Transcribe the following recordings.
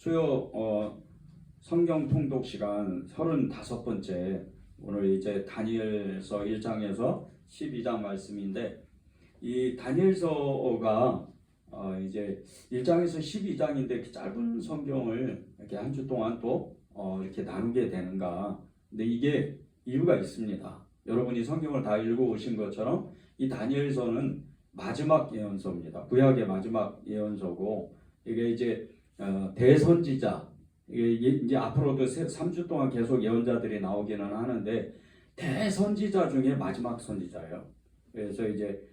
수요 성경 통독 시간 35번째, 오늘 이제 다니엘서 1장에서 12장 말씀인데, 이 다니엘서가 이제 1장에서 12장인데 짧은 성경을 이렇게 한 주 동안 또 이렇게 나누게 되는가? 근데 이게 이유가 있습니다. 여러분이 성경을 다 읽어오신 것처럼 이 다니엘서는 마지막 예언서입니다. 구약의 마지막 예언서고, 이게 이제 대선지자, 이게 이제 앞으로도 3주 동안 계속 예언자들이 나오기는 하는데, 대선지자 중에 마지막 선지자예요. 그래서 이제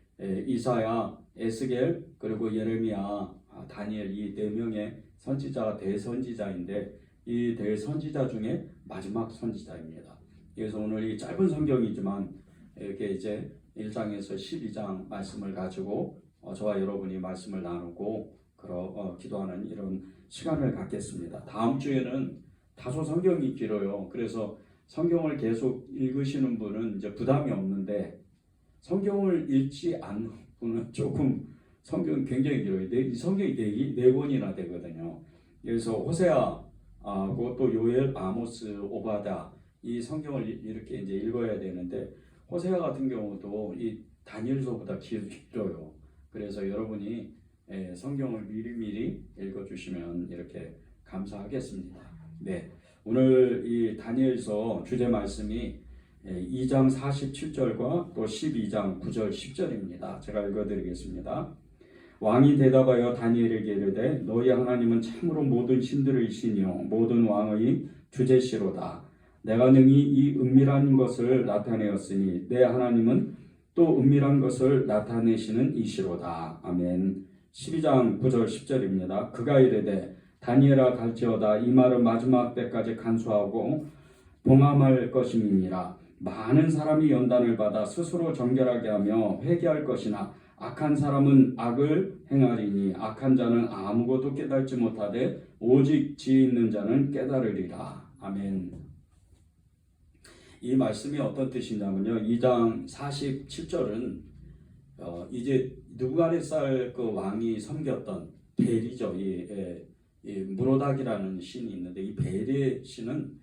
이사야, 에스겔, 그리고 예레미야, 다니엘, 이 네 명의 선지자가 대선지자인데, 이 대선지자 중에 마지막 선지자입니다. 그래서 오늘 이 짧은 성경이지만 이렇게 이제 1장에서 12장 말씀을 가지고 저와 여러분이 말씀을 나누고 기도하는 이런 시간을 갖겠습니다. 다음 주에는 다소 성경이 길어요. 그래서 성경을 계속 읽으시는 분은 이제 부담이 없는데, 성경을 읽지 않는 분은 조금 성경이 굉장히 길어요. 이 성경이 네 권이나 되거든요. 그래서 호세아, 또 요엘, 아모스, 오바다, 이 성경을 이렇게 이제 읽어야 되는데, 호세아 같은 경우도 이 다니엘서보다 길어요. 그래서 여러분이 성경을 미리미리 읽어주시면 이렇게 감사하겠습니다. 네, 오늘 이 다니엘서 주제 말씀이 2장 47절과 또 12장 9절 10절입니다. 제가 읽어드리겠습니다. 왕이 대답하여 다니엘에게 이르되, 너희 하나님은 참으로 모든 신들의 신이요 모든 왕의 주제시로다. 내가 능히 이 은밀한 것을 나타내었으니 내 하나님은 또 은밀한 것을 나타내시는 이시로다. 아멘. 12장 9절 10절입니다. 그가 이르되, 다니엘아 갈지어다. 이 말은 마지막 때까지 간수하고 봉함할 것임이니라. 많은 사람이 연단을 받아 스스로 정결하게 하며 회개할 것이나 악한 사람은 악을 행하리니 악한 자는 아무것도 깨닫지 못하되 오직 지혜 있는 자는 깨달으리라. 아멘. 이 말씀이 어떤 뜻이냐면요, 2장 47절은 이제 느부갓네살 그 왕이 섬겼던 벨이죠. 이 무로닥이라는 신이 있는데, 이 벨의 신은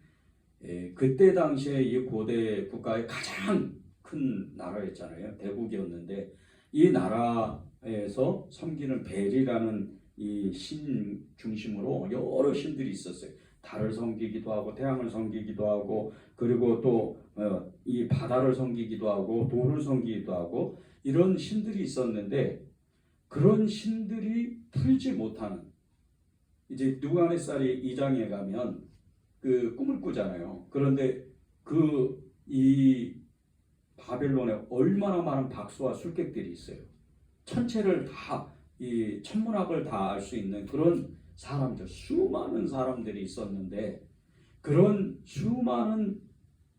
그때 당시에 이 고대 국가의 가장 큰 나라였잖아요. 대국이었는데, 이 나라에서 섬기는 벨이라는 이 신 중심으로 여러 신들이 있었어요. 달을 섬기기도 하고 태양을 섬기기도 하고, 그리고 또 이 바다를 섬기기도 하고 돌을 섬기기도 하고, 이런 신들이 있었는데, 그런 신들이 풀지 못하는, 이제 느부갓네살이 2장에 가면 그 꿈을 꾸잖아요. 그런데 이 바벨론에 얼마나 많은 박수와 술객들이 있어요. 천체를 다, 이 천문학을 다 알 수 있는 그런 사람들, 수많은 사람들이 있었는데, 그런 수많은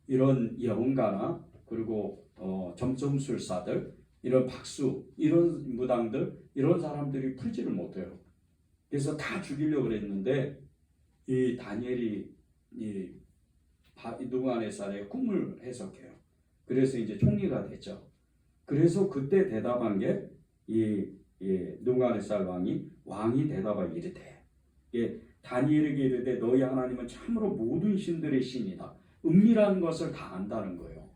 이런 예언가나 그리고 점성술사들, 이런 박수, 이런 무당들, 이런 사람들이 풀지를 못해요. 그래서 다 죽이려고 그랬는데, 이 다니엘이 이 느부갓네살의 꿈을 해석해요. 그래서 이제 총리가 됐죠. 그래서 그때 대답한 게 이 느부갓네살 왕이 대답하여 이르되, 다니엘에게 이르되, 너희 하나님은 참으로 모든 신들의 신이다. 은밀한 것을 다 안다는 거예요.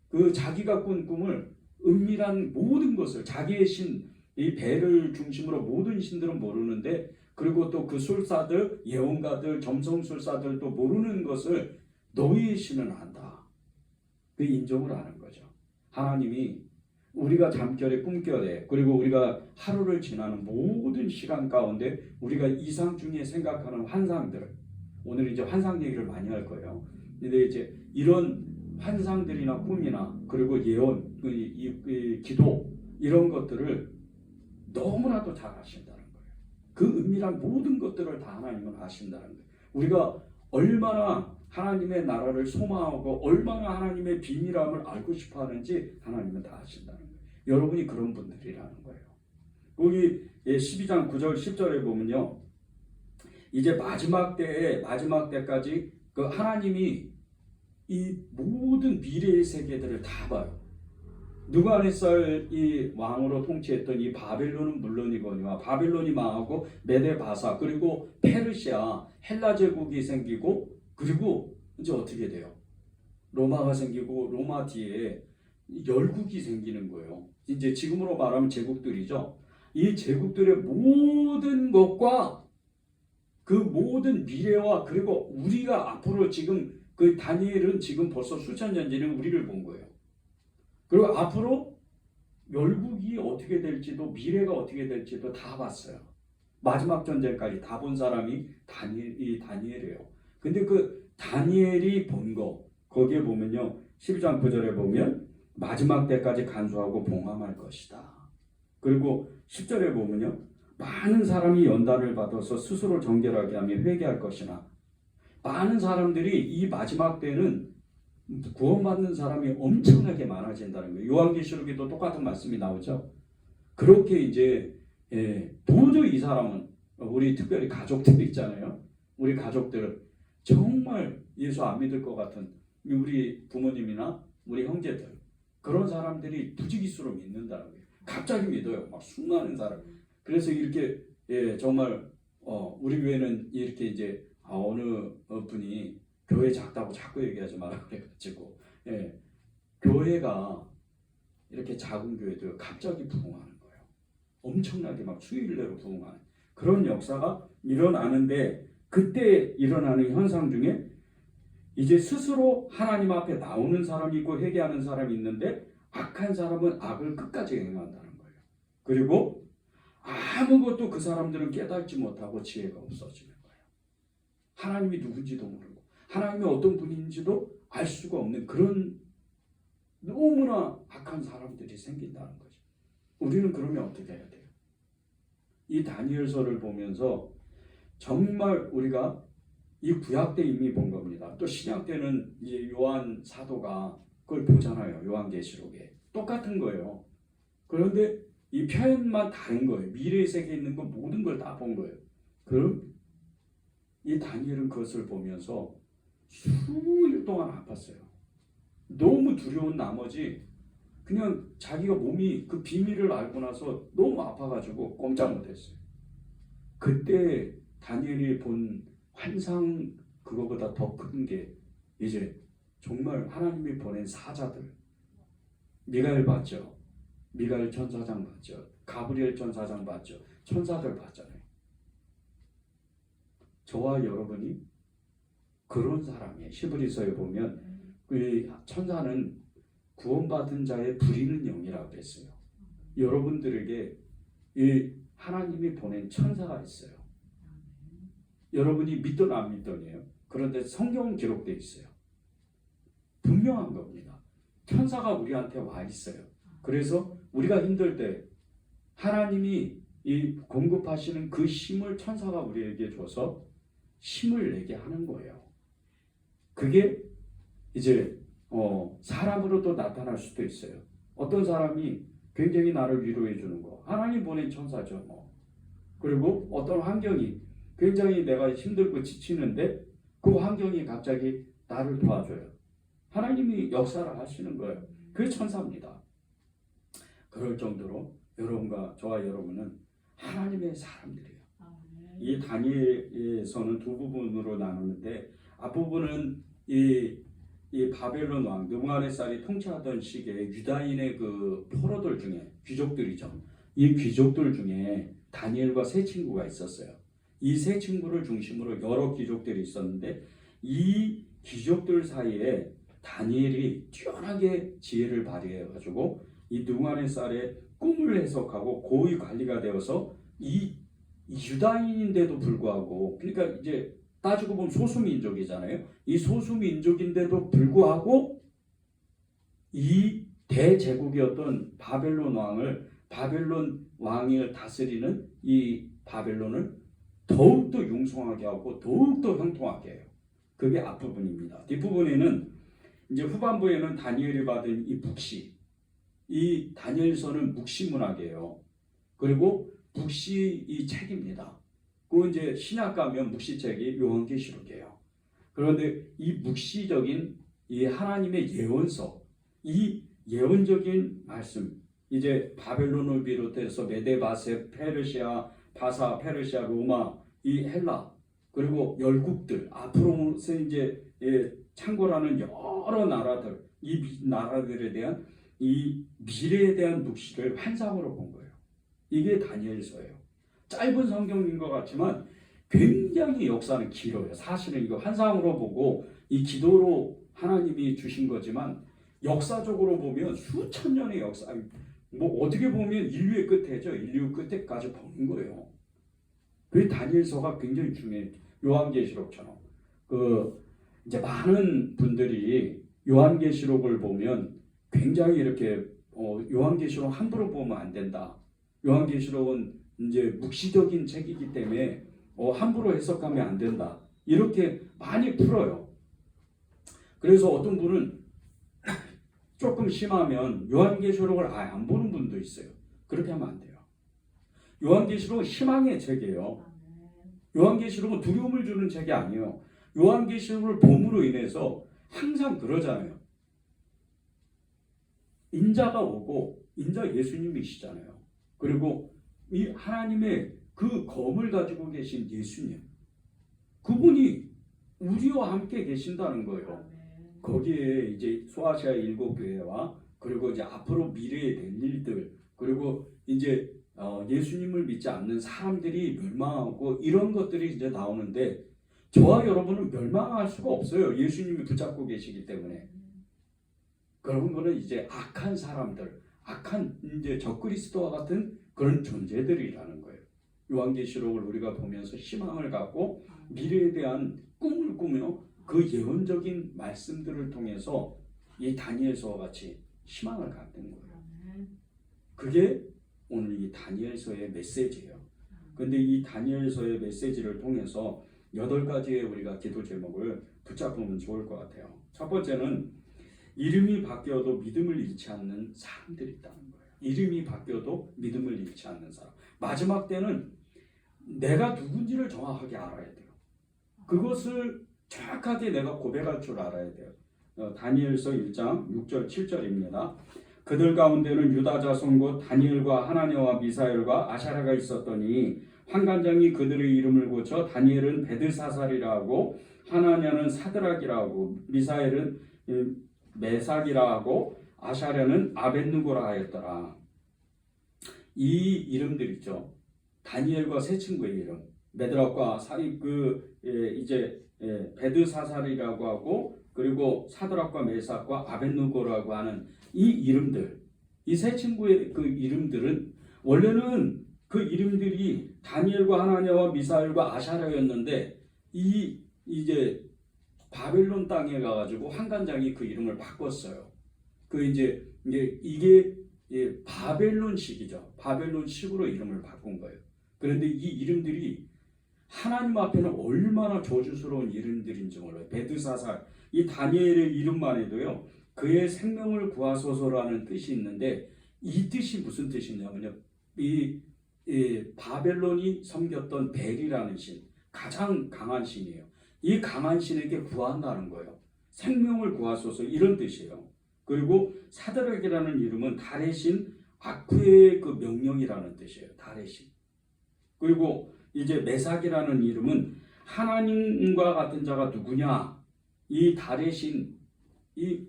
그 자기가 꾼 꿈을, 은밀한 모든 것을, 자기의 신, 이 벨을 중심으로 모든 신들은 모르는데, 그리고 또 그 술사들, 예언가들, 점성술사들도 모르는 것을 너희의 신은 안다. 그 인정을 하는 거죠. 하나님이 우리가 잠결에 꿈결에, 그리고 우리가 하루를 지나는 모든 시간 가운데 우리가 이상 중에 생각하는 환상들, 오늘 이제 환상 얘기를 많이 할 거예요. 근데 이제 이런 환상들이나 꿈이나 그리고 예언, 기도, 이런 것들을 너무나도 잘 아신다는 거예요. 그 은밀한 모든 것들을 다 하나님은 아신다는 거예요. 우리가 얼마나 하나님의 나라를 소망하고 얼마나 하나님의 비밀함을 알고 싶어 하는지 하나님은 다 아신다는 거예요. 여러분이 그런 분들이라는 거예요. 거기 12장 9절 10절에 보면요, 이제 마지막 때까지 그 하나님이 이 모든 미래의 세계들을 다 봐요. 느부갓네살 이 왕으로 통치했던 이 바벨론은 물론이거니와 바벨론이 망하고 메데 바사 그리고 페르시아 헬라 제국이 생기고 그리고 이제 어떻게 돼요? 로마가 생기고 로마 뒤에 열국이 생기는 거예요. 이제 지금으로 말하면 제국들이죠. 이 제국들의 모든 것과 그 모든 미래와 그리고 우리가 앞으로 지금 그 다니엘은 지금 벌써 수천 년 전에 우리를 본 거예요. 그리고 앞으로 열국이 어떻게 될지도 미래가 어떻게 될지도 다 봤어요. 마지막 전쟁까지 다 본 사람이 다니엘이에요. 근데 그 다니엘이 본 거 거기에 보면요. 12장 9절에 보면 마지막 때까지 간수하고 봉함할 것이다. 그리고 10절에 보면요. 많은 사람이 연단을 받아서 스스로 정결하게 하며 회개할 것이나 많은 사람들이 이 마지막 때는 구원받는 사람이 엄청나게 많아진다는 거예요. 요한계시록에도 똑같은 말씀이 나오죠. 그렇게 이제 도저히 이 사람은 우리 특별히 가족들 있잖아요. 우리 가족들은 정말 예수 안 믿을 것 같은 우리 부모님이나 우리 형제들 그런 사람들이 부지기수로 믿는다는 거예요. 갑자기 믿어요. 막 수많은 사람. 그래서 이렇게 정말 우리 교회는 이렇게 이제 어느 분이 교회 작다고 자꾸 얘기하지 마라 그래가지고 교회가 이렇게 작은 교회도 갑자기 부흥하는 거예요. 엄청나게 막 수일내로 부흥하는 그런 역사가 일어나는데 그때 일어나는 현상 중에 이제 스스로 하나님 앞에 나오는 사람이 있고 회개하는 사람이 있는데 악한 사람은 악을 끝까지 행한다는 거예요. 그리고 아무것도 그 사람들은 깨닫지 못하고 지혜가 없어지는 거예요. 하나님이 누군지도 모르고 하나님이 어떤 분인지도 알 수가 없는 그런 너무나 악한 사람들이 생긴다는 거죠. 우리는 그러면 어떻게 해야 돼요? 이 다니엘서를 보면서 정말 우리가 이 구약 때 이미 본 겁니다. 또 신약 때는 이제 요한 사도가 그걸 보잖아요. 요한계시록에 똑같은 거예요. 그런데 이 표현만 다른 거예요. 미래의 세계에 있는 거 모든 걸 다 본 거예요. 그럼 이 다니엘은 그것을 보면서 수일 동안 아팠어요. 너무 두려운 나머지 그냥 자기가 몸이 그 비밀을 알고 나서 너무 아파가지고 꼼짝 못했어요. 그때 다니엘이 본 환상 그거보다 더 큰 게 이제 정말 하나님이 보낸 사자들 미가엘 봤죠. 미가엘 천사장 봤죠. 가브리엘 천사장 봤죠. 천사들 봤잖아요. 저와 여러분이 그런 사람이에요. 히브리서에 보면 그 천사는 구원받은 자의 부리는 영이라고 했어요. 여러분들에게 이 하나님이 보낸 천사가 있어요. 여러분이 믿든 안 믿든이에요. 그런데 성경은 기록되어 있어요. 분명한 겁니다. 천사가 우리한테 와 있어요. 그래서 우리가 힘들 때 하나님이 이 공급하시는 그 힘을 천사가 우리에게 줘서 힘을 내게 하는 거예요. 그게 이제 사람으로도 나타날 수도 있어요. 어떤 사람이 굉장히 나를 위로해 주는 거 하나님 보낸 천사죠. 그리고 어떤 환경이 굉장히 내가 힘들고 지치는데 그 환경이 갑자기 나를 도와줘요. 하나님이 역사를 하시는 거예요. 그게 천사입니다. 그럴 정도로 여러분과 저와 여러분은 하나님의 사람들이에요. 이 다니엘에서는 두 부분으로 나누는데 앞부분은 이 바벨론 왕 느부갓네살이 통치하던 시기에 유다인의 그 포로들 중에 귀족들이죠. 이 귀족들 중에 다니엘과 세 친구가 있었어요. 이 세 친구를 중심으로 여러 귀족들이 있었는데 이 귀족들 사이에 다니엘이 뛰어나게 지혜를 발휘해가지고 이 느부갓네살의 꿈을 해석하고 고위 관리가 되어서 이 유다인인데도 불구하고 그러니까 이제 따지고 보면 소수민족이잖아요. 이 소수민족인데도 불구하고 이 대제국이었던 바벨론 왕을 다스리는 이 바벨론을 더욱더 융성하게 하고 더욱더 형통하게 해요. 그게 앞부분입니다. 뒷부분에는 이제 후반부에는 다니엘이 받은 이 묵시, 이 다니엘서는 묵시 문학이에요. 그리고 묵시 이 책입니다. 그 이제 신약 가면 묵시책이 요한계시록이에요. 그런데 이 묵시적인 이 하나님의 예언서, 이 예언적인 말씀, 이제 바벨론을 비롯해서 메데, 바세, 페르시아, 바사, 페르시아, 로마, 이 헬라, 그리고 열국들, 앞으로 이제 창궐하는 여러 나라들, 이 나라들에 대한 이 미래에 대한 묵시를 환상으로 본 거예요. 이게 다니엘서예요. 짧은 성경인 것 같지만 굉장히 역사는 길어요. 사실은 이거 환상으로 보고 이 기도로 하나님이 주신 거지만 역사적으로 보면 수천 년의 역사, 뭐 어떻게 보면 인류의 끝에죠. 인류 끝에까지 보는 거예요. 그 다니엘서가 굉장히 중요해요. 요한계시록처럼. 이제 많은 분들이 요한계시록을 보면 굉장히 이렇게 요한계시록 함부로 보면 안 된다. 요한계시록은 이제 묵시적인 책이기 때문에 함부로 해석하면 안 된다. 이렇게 많이 풀어요. 그래서 어떤 분은 조금 심하면 요한계시록을 아예 안 보는 분도 있어요. 그렇게 하면 안 돼요. 요한계시록은 희망의 책이에요. 요한계시록은 두려움을 주는 책이 아니에요. 요한계시록을 봄으로 인해서 항상 그러잖아요. 인자가 오고 인자 예수님이시잖아요. 그리고 이 하나님의 그 검을 가지고 계신 예수님, 그분이 우리와 함께 계신다는 거예요. 거기에 이제 소아시아 7교회와 그리고 이제 앞으로 미래에 될 일들, 그리고 이제 예수님을 믿지 않는 사람들이 멸망하고 이런 것들이 이제 나오는데 저와 여러분은 멸망할 수가 없어요. 예수님이 붙잡고 계시기 때문에. 그런 거는 이제 악한 사람들, 악한 이제 적그리스도와 같은 그런 존재들이라는 거예요. 요한계시록을 우리가 보면서 희망을 갖고 미래에 대한 꿈을 꾸며 그 예언적인 말씀들을 통해서 이 다니엘서와 같이 희망을 갖는 거예요. 그게 오늘 이 다니엘서의 메시지예요. 근데 이 다니엘서의 메시지를 통해서 8가지의 우리가 기도 제목을 붙잡으면 좋을 것 같아요. 첫 번째는 이름이 바뀌어도 믿음을 잃지 않는 사람들이 있다는 거예요. 이름이 바뀌어도 믿음을 잃지 않는 사람. 마지막 때는 내가 누군지를 정확하게 알아야 돼요. 그것을 정확하게 내가 고백할 줄 알아야 돼요. 다니엘서 1장 6절 7절입니다. 그들 가운데는 유다 자손 곧 다니엘과 하나냐와 미사엘과 아샤라가 있었더니 환관장이 그들의 이름을 고쳐 다니엘은 베드사살이라 하고 하나냐는 사드락이라 하고 미사엘은 메삭이라 하고 아샤랴는 아벳느고라 하였더라. 이 이름들 있죠. 다니엘과 세 친구의 이름, 메드락과 사립 이제 베드사살이라고 하고 그리고 사드락과 메삭과 아벳느고라고 하는 이 이름들, 이 세 친구의 그 이름들은 원래는 그 이름들이 다니엘과 하나냐와 미사엘과 아샤랴였는데 이제 바벨론 땅에 가가지고 환관장이 그 이름을 바꿨어요. 이게 바벨론식이죠. 바벨론식으로 이름을 바꾼 거예요. 그런데 이 이름들이 하나님 앞에는 얼마나 저주스러운 이름들인지 몰라요. 베드사살, 이 다니엘의 이름만 해도요. 그의 생명을 구하소서라는 뜻이 있는데 이 뜻이 무슨 뜻이냐면요. 이 바벨론이 섬겼던 벨이라는 신, 가장 강한 신이에요. 이 강한 신에게 구한다는 거예요. 생명을 구하소서 이런 뜻이에요. 그리고 사드락이라는 이름은 달의 신 아쿠의 그 명령이라는 뜻이에요. 달의 신. 그리고 이제 메삭이라는 이름은 하나님과 같은 자가 누구냐? 이 달의 신, 이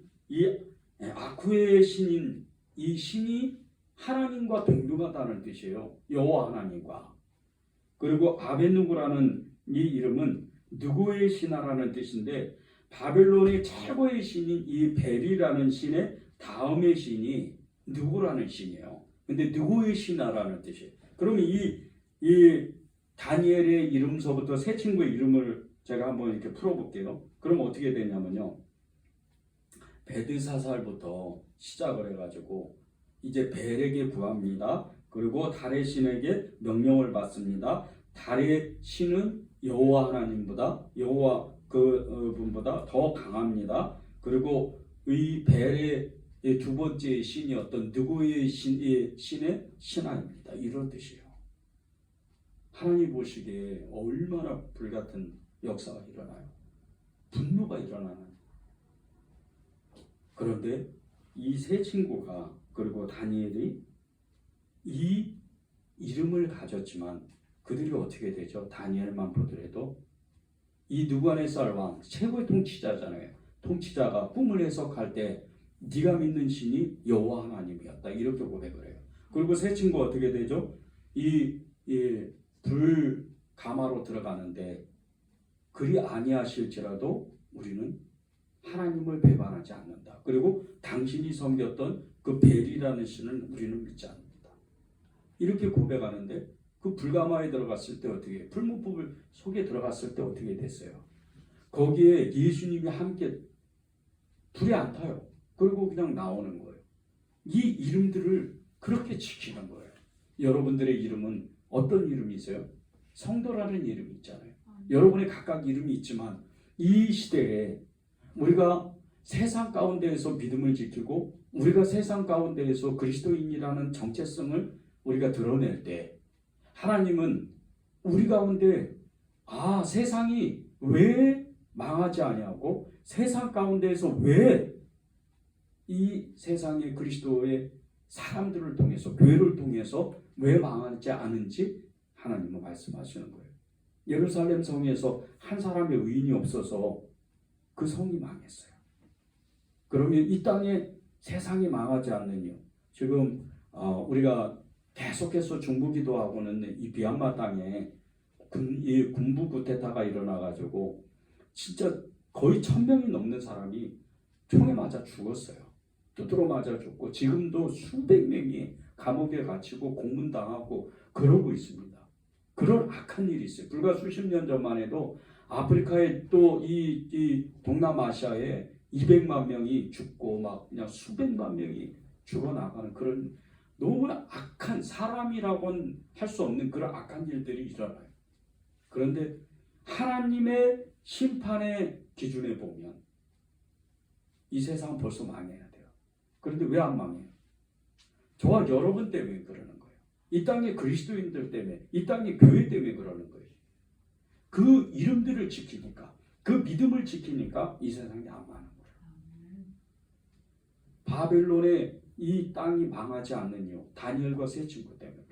아쿠의 신인 이 신이 하나님과 동등하다는 뜻이에요. 여호와 하나님과. 그리고 아벳느고라는 이 이름은 누구의 신하라는 뜻인데 바벨론의 최고의 신인 이 벨이라는 신의 다음의 신이 누구라는 신이에요. 근데 누구의 신하라는 뜻이에요. 그러면 이 다니엘의 이름서부터 세 친구의 이름을 제가 한번 이렇게 풀어볼게요. 그럼 어떻게 되냐면요. 베드사살부터 시작을 해가지고 이제 벨에게 구합니다. 그리고 달의 신에게 명령을 받습니다. 달의 신은 여호와 하나님보다 여호와 그분보다 더 강합니다. 그리고 이 벨의 두 번째 신이 어떤 누구의 신의 신하입니다. 이런 뜻이에요. 하나님 보시기에 얼마나 불같은 역사가 일어나요. 분노가 일어나는. 그런데 이 세 친구가 그리고 다니엘이 이 이름을 가졌지만 그들이 어떻게 되죠? 다니엘만 보더라도 이 느부갓네살 왕 최고의 통치자잖아요. 통치자가 꿈을 해석할 때 네가 믿는 신이 여호와 하나님이었다 이렇게 고백을 해요. 그리고 세 친구 어떻게 되죠? 이 불가마로 들어가는데 그리 아니하실지라도 우리는 하나님을 배반하지 않는다. 그리고 당신이 섬겼던 그 벨이라는 신을 우리는 믿지 않는다. 이렇게 고백하는데 그 불가마에 들어갔을 때 어떻게 해요? 풀무불 속에 들어갔을 때 어떻게 됐어요? 거기에 예수님이 함께 불이 안 타요. 그리고 그냥 나오는 거예요. 이 이름들을 그렇게 지키는 거예요. 여러분들의 이름은 어떤 이름이세요? 성도라는 이름이 있잖아요. 여러분의 각각 이름이 있지만 이 시대에 우리가 세상 가운데에서 믿음을 지키고 우리가 세상 가운데에서 그리스도인이라는 정체성을 우리가 드러낼 때 하나님은 우리 가운데 세상이 왜 망하지 아니하고 세상 가운데에서 왜 이 세상의 그리스도의 사람들을 통해서 교회를 통해서 왜 망하지 않은지 하나님은 말씀하시는 거예요. 예루살렘 성에서 한 사람의 의인이 없어서 그 성이 망했어요. 그러면 이 땅에 세상이 망하지 않는 이유, 지금 우리가 계속해서 중부기도하고는 이 비앙마 땅에 이 군부 쿠데타가 일어나가지고 진짜 거의 1,000명이 넘는 사람이 총에 맞아 죽었어요. 두드러 맞아 죽고 지금도 수백 명이 감옥에 갇히고 고문당하고 그러고 있습니다. 그런 악한 일이 있어요. 불과 수십 년 전만 해도 아프리카에 또 이 동남아시아에 200만 명이 죽고 막 그냥 수백만 명이 죽어나가는 그런 너무나 악한 사람이라고는 할 수 없는 그런 악한 일들이 일어나요. 그런데 하나님의 심판의 기준에 보면 이 세상은 벌써 망해야 돼요. 그런데 왜 안 망해요? 저와 여러분 때문에 그러는 거예요. 이 땅의 그리스도인들 때문에, 이 땅의 교회 때문에 그러는 거예요. 그 이름들을 지키니까, 그 믿음을 지키니까 이 세상이 안 망하는 거예요. 바벨론의 이 땅이 망하지 않는 이유, 다니엘과 세 친구 때문에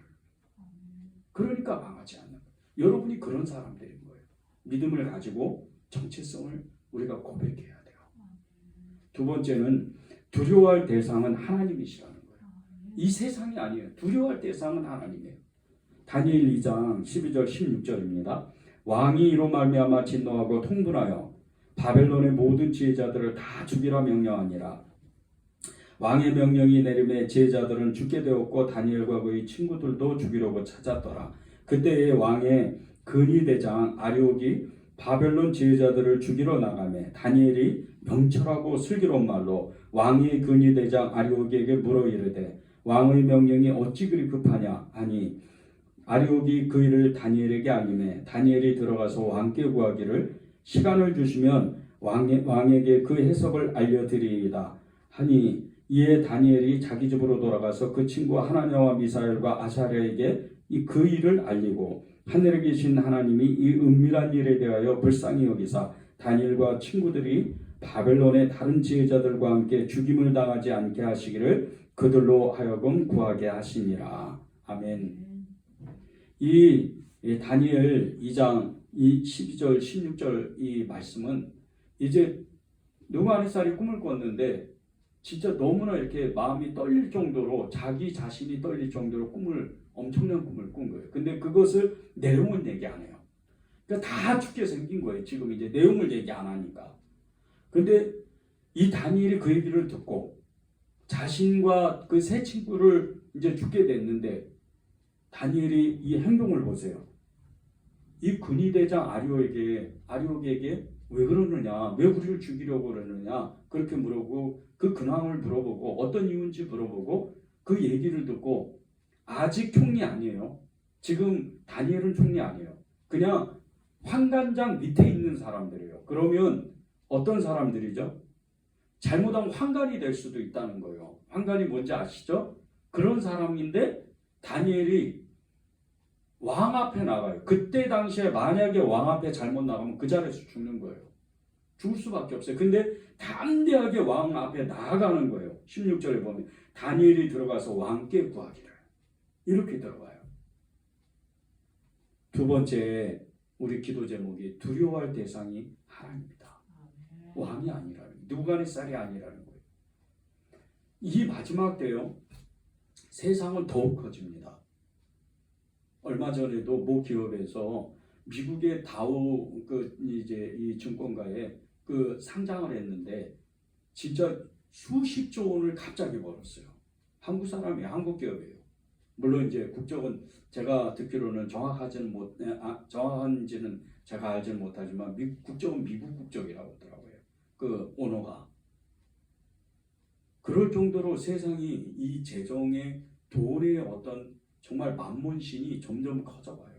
그러니까 망하지 않는 거예요. 여러분이 그런 사람들인 거예요. 믿음을 가지고 정체성을 우리가 고백해야 돼요. 두 번째는 두려워할 대상은 하나님이시라는 거예요. 이 세상이 아니에요. 두려워할 대상은 하나님이에요. 다니엘 2장 12절 16절입니다. 왕이 이로 말미암아 진노하고 통분하여 바벨론의 모든 지혜자들을 다 죽이라 명령하니라. 왕의 명령이 내림에 지혜자들은 죽게 되었고 다니엘과 그의 친구들도 죽이려고 찾았더라. 그때에 왕의 근위대장 아리옥이 바벨론 지혜자들을 죽이러 나가매 다니엘이 명철하고 슬기로운 말로 왕의 근위대장 아리옥에게 물어 이르되 왕의 명령이 어찌 그리 급하냐 하니 아리옥이 그 일을 다니엘에게 알림해 다니엘이 들어가서 왕께 구하기를 시간을 주시면 왕에게 그 해석을 알려드리이다 하니 이에 다니엘이 자기 집으로 돌아가서 그 친구 하나냐와 미사엘과 아사랴에게 그 일을 알리고 하늘에 계신 하나님이 이 은밀한 일에 대하여 불쌍히 여기사 다니엘과 친구들이 바벨론의 다른 지혜자들과 함께 죽임을 당하지 않게 하시기를 그들로 하여금 구하게 하시니라. 아멘. 이 다니엘 2장 12절 16절 이 말씀은 이제 느부갓네살이 꿈을 꿨는데 진짜 너무나 이렇게 마음이 떨릴 정도로 자기 자신이 떨릴 정도로 엄청난 꿈을 꾼 거예요. 근데 그것을 내용은 얘기 안 해요. 그러니까 다 죽게 생긴 거예요. 지금 이제 내용을 얘기 안 하니까. 근데 이 다니엘이 그 얘기를 듣고 자신과 그 세 친구를 이제 죽게 됐는데 다니엘이 이 행동을 보세요. 이 근위대장 아리옥에게 왜 그러느냐, 왜 우리를 죽이려고 그러느냐 그렇게 물어보고 그 근황을 물어보고 어떤 이유인지 물어보고 그 얘기를 듣고 아직 총리 아니에요. 지금 다니엘은 총리 아니에요. 그냥 환관장 밑에 있는 사람들이에요. 그러면 어떤 사람들이죠? 잘못하면 환관이 될 수도 있다는 거예요. 환관이 뭔지 아시죠? 그런 사람인데 다니엘이 왕 앞에 나가요. 그때 당시에 만약에 왕 앞에 잘못 나가면 그 자리에서 죽는 거예요. 죽을 수밖에 없어요. 근데 담대하게 왕 앞에 나아가는 거예요. 16절에 보면 다니엘이 들어가서 왕께 구하기를 이렇게 들어가요. 두 번째 우리 기도 제목이 두려워할 대상이 하나님이다. 왕이 아니라는 거예요. 느부갓네살이 아니라는 거예요. 이 마지막 때요. 세상은 더욱 커집니다. 얼마 전에도 모 기업에서 미국의 다우 이 증권가에 상장을 했는데 진짜 수십조 원을 갑자기 벌었어요. 한국 사람이에요. 한국 기업이에요. 물론 이제 국적은 제가 듣기로는 정확한지는 제가 알지는 못하지만 국적은 미국 국적이라고 하더라고요. 그 오너가. 그럴 정도로 세상이 이 재정의 돈의 어떤 정말 만몬신이 점점 커져가요.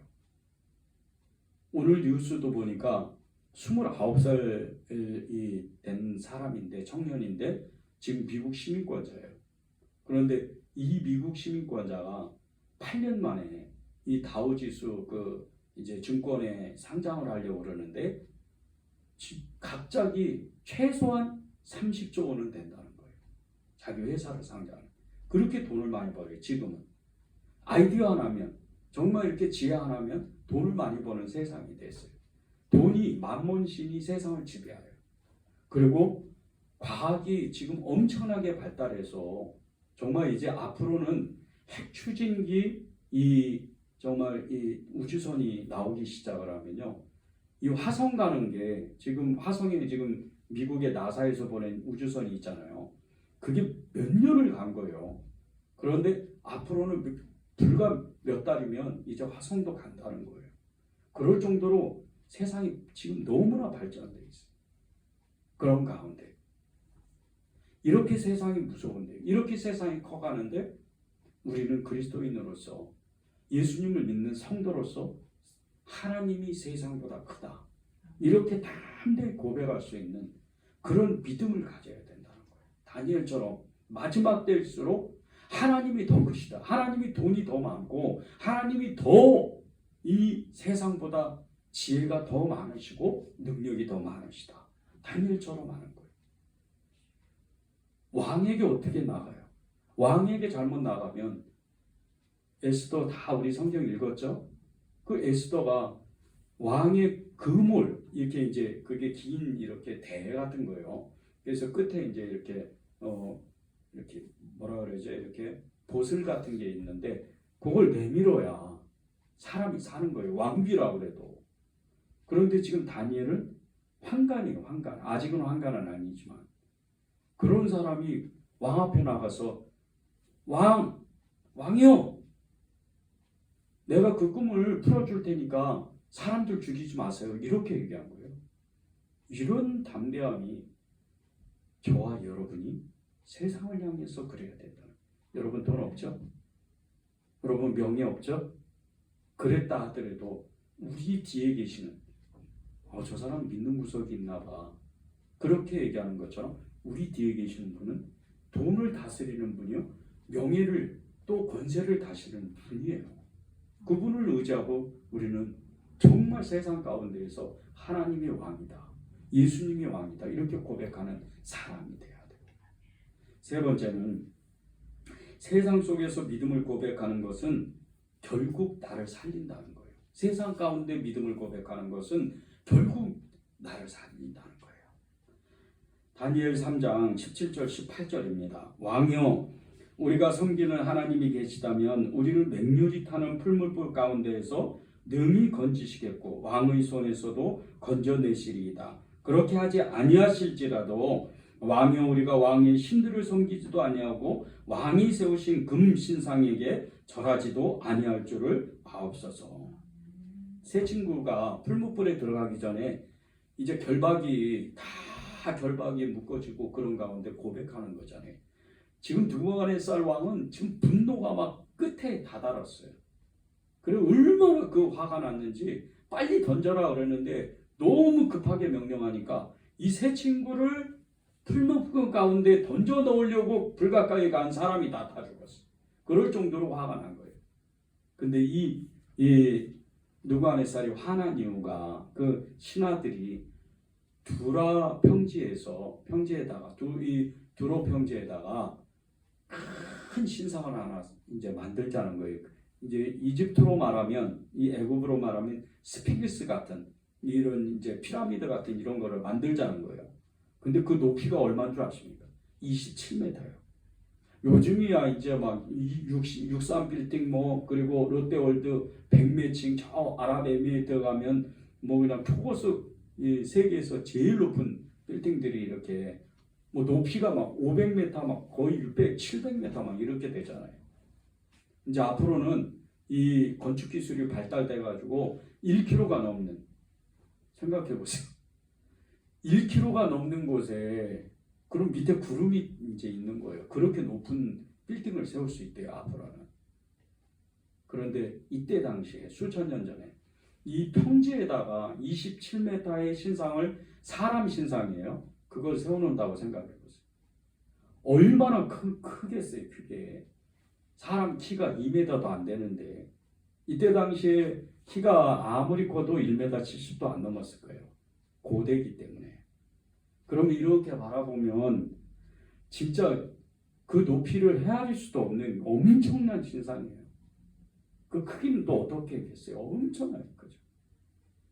오늘 뉴스도 보니까 29살이 된 사람인데 청년인데 지금 미국 시민권자예요. 그런데 이 미국 시민권자가 8년 만에 이 다우지수 이제 증권에 상장을 하려고 그러는데 갑자기 최소한 30조 원은 된다는 거예요. 자기 회사를 상장을. 그렇게 돈을 많이 벌어요. 지금은. 아이디어 하나면 정말 이렇게 지혜 하나면 돈을 많이 버는 세상이 됐어요. 돈이 만몬신이 세상을 지배해요. 그리고 과학이 지금 엄청나게 발달해서 정말 이제 앞으로는 핵 추진기 정말 이 우주선이 나오기 시작을 하면요. 이 화성 가는 게 지금 화성에 지금 미국의 나사에서 보낸 우주선이 있잖아요. 그게 몇 년을 간 거예요. 그런데 앞으로는 불과 몇 달이면 이제 화성도 간다는 거예요. 그럴 정도로 세상이 지금 너무나 발전되어 있어요. 그런 가운데 이렇게 세상이 무서운데 이렇게 세상이 커가는데 우리는 그리스도인으로서 예수님을 믿는 성도로서 하나님이 세상보다 크다. 이렇게 담대히 고백할 수 있는 그런 믿음을 가져야 된다는 거예요. 다니엘처럼 마지막 때일수록 하나님이 더 크시다. 하나님이 돈이 더 많고 하나님이 더 이 세상보다 지혜가 더 많으시고 능력이 더 많으시다. 다니엘처럼 하는 거예요. 왕에게 어떻게 나가요? 왕에게 잘못 나가면 에스더 다 우리 성경 읽었죠? 그 에스더가 왕의 그물 이렇게 이제 그게 긴 이렇게 대 같은 거예요. 그래서 끝에 이제 이렇게 이렇게 뭐라 그러죠? 이렇게 보슬 같은 게 있는데 그걸 내밀어야 사람이 사는 거예요. 왕비라고 그래도. 그런데 지금 다니엘은 환관이에요. 환관. 아직은 환관은 아니지만 그런 사람이 왕 앞에 나가서 왕이요. 내가 그 꿈을 풀어줄 테니까 사람들 죽이지 마세요. 이렇게 얘기한 거예요. 이런 담대함이 저와 여러분이 세상을 향해서 그래야 된다. 여러분 돈 없죠? 여러분 명예 없죠? 그랬다 하더라도 우리 뒤에 계시는 저 사람 믿는 구석이 있나 봐. 그렇게 얘기하는 것처럼 우리 뒤에 계시는 분은 돈을 다스리는 분이요. 명예를 또 권세를 다스리는 분이에요. 그분을 의지하고 우리는 정말 세상 가운데에서 하나님의 왕이다. 예수님이 왕이다. 이렇게 고백하는 사람이 돼야 돼요. 세 번째는 세상 속에서 믿음을 고백하는 것은 결국 나를 살린다는 거예요. 세상 가운데 믿음을 고백하는 것은 결국 나를 살린다는 거예요. 다니엘 3장 17절 18절입니다. 왕이여 우리가 섬기는 하나님이 계시다면 우리를 맹렬히 타는 풀물불 가운데에서 능히 건지시겠고 왕의 손에서도 건져내시리이다. 그렇게 하지 아니하실지라도 왕이여 우리가 왕의 신들을 섬기지도 아니하고 왕이 세우신 금 신상에게 절하지도 아니할 줄을 아옵소서. 세 친구가 풀무불에 들어가기 전에 이제 결박이 묶어지고 그런 가운데 고백하는 거잖아요. 지금 느부갓네살 왕은 지금 분노가 막 끝에 다다랐어요. 그리고 얼마나 그 화가 났는지 빨리 던져라 그랬는데 너무 급하게 명령하니까 이 세 친구를 풀무불 가운데 던져 넣으려고 불 가까이 간 사람이 다 죽었어요. 그럴 정도로 화가 난 거예요. 근데 이 느부갓네살이 화난 이유가 그 신하들이 두라 평지에다가 이 두로 평지에다가 큰 신상을 하나 이제 만들자는 거예요. 이제 이집트로 말하면 이 애굽으로 말하면 스핑크스 같은 이런 이제 피라미드 같은 이런 거를 만들자는 거예요. 근데 그 높이가 얼마인 줄 아십니까? 27m예요. 요즘이야 이제 막 63빌딩 뭐 그리고 롯데월드 100매칭 저 아랍에미레이트 가면 뭐 그냥 초고속 이 세계에서 제일 높은 빌딩들이 이렇게 뭐 높이가 막 500m 막 거의 600, 700m 막 이렇게 되잖아요. 이제 앞으로는 이 건축 기술이 발달돼 가지고 1km가 넘는 생각해 보세요. 1km가 넘는 곳에 그럼 밑에 구름이 이제 있는 거예요. 그렇게 높은 빌딩을 세울 수 있대요, 앞으로는. 그런데 이때 당시에 수천 년 전에 이 평지에다가 27m의 신상을 사람 신상이에요. 그걸 세워놓는다고 생각해 보세요. 얼마나 크겠어요, 그게. 사람 키가 2m도 안 되는데 이때 당시에 키가 아무리 커도 1m 70도 안 넘었을 거예요. 고대이기 때문에. 그럼 이렇게 바라보면 진짜 그 높이를 헤아릴 수도 없는 엄청난 신상이에요. 그 크기는 또 어떻게 했겠어요? 엄청나게 크죠.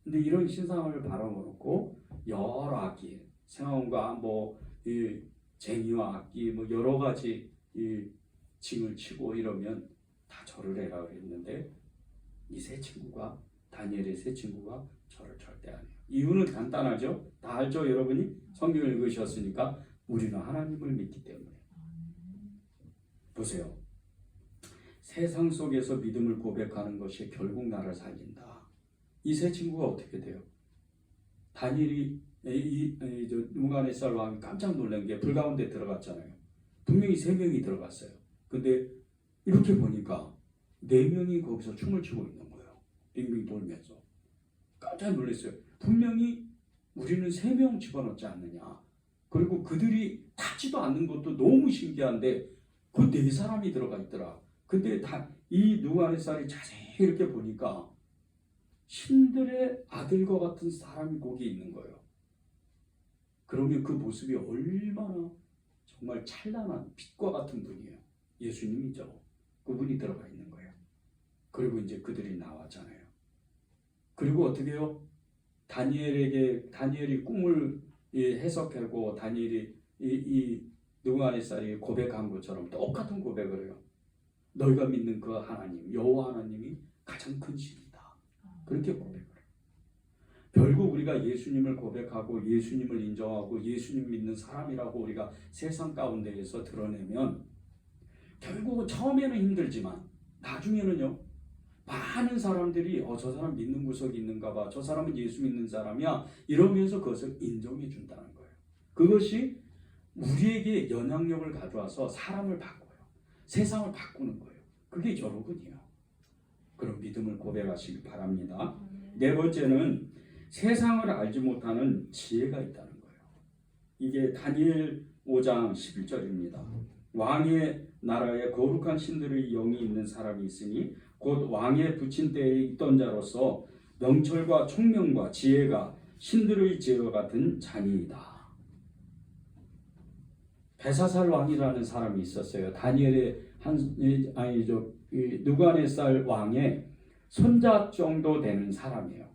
근데 이런 신상을 바라보고 여러 악기, 생원과 이 쟁이와 악기 뭐 여러 가지 이 징을 치고 이러면 다 절을 해라 그랬는데 이 세 친구가 다니엘의 세 친구가 절을 절대 안 해요. 이유는 간단하죠. 다 알죠, 여러분이 성경을 읽으셨으니까 우리는 하나님을 믿기 때문에. 보세요. 세상 속에서 믿음을 고백하는 것이 결국 나를 살린다. 이 세 친구가 어떻게 돼요? 다니엘이 누부갓네살 왕이 깜짝 놀란 게 불 가운데 들어갔잖아요. 분명히 세 명이 들어갔어요. 근데 이렇게 보니까 네 명이 거기서 춤을 추고 있는 거예요. 빙빙 돌면서. 깜짝 놀랐어요. 분명히 우리는 세 명 집어넣지 않느냐. 그리고 그들이 타지도 않는 것도 너무 신기한데 그 네 사람이 들어가 있더라. 근데 이 누부갓네살이 자세히 이렇게 보니까 신들의 아들과 같은 사람이 거기 있는 거예요. 그러면 그 모습이 얼마나 정말 찬란한 빛과 같은 분이에요. 예수님이죠. 그분이 들어가 있는 거예요. 그리고 이제 그들이 나왔잖아요. 그리고 어떻게 해요? 다니엘이 꿈을 해석하고 다니엘이 이 누부갓네살이 고백한 것처럼 똑같은 고백을 해요. 너희가 믿는 그 하나님, 여호와 하나님이 가장 큰 신이다. 그렇게 고백을 해요. 결국 우리가 예수님을 고백하고 예수님을 인정하고 예수님 믿는 사람이라고 우리가 세상 가운데에서 드러내면 결국은 처음에는 힘들지만 나중에는요. 많은 사람들이 저 사람 믿는 구석이 있는가 봐. 저 사람은 예수 믿는 사람이야. 이러면서 그것을 인정해 준다는 거예요. 그것이 우리에게 영향력을 가져와서 사람을 바꿔요. 세상을 바꾸는 거예요. 그게 여러분이에요. 그런 믿음을 고백하시기 바랍니다. 네 번째는 세상을 알지 못하는 지혜가 있다는 거예요. 이게 다니엘 5장 11절입니다. 왕의 나라에 거룩한 신들의 영이 있는 사람이 있으니 곧 왕의 붙인 때에 있던 자로서 명철과 총명과 지혜가 신들의 지혜와 같은 자니이다. 벨사살 왕이라는 사람이 있었어요. 다니엘의 누부갓네살 왕의 손자 정도 되는 사람이에요.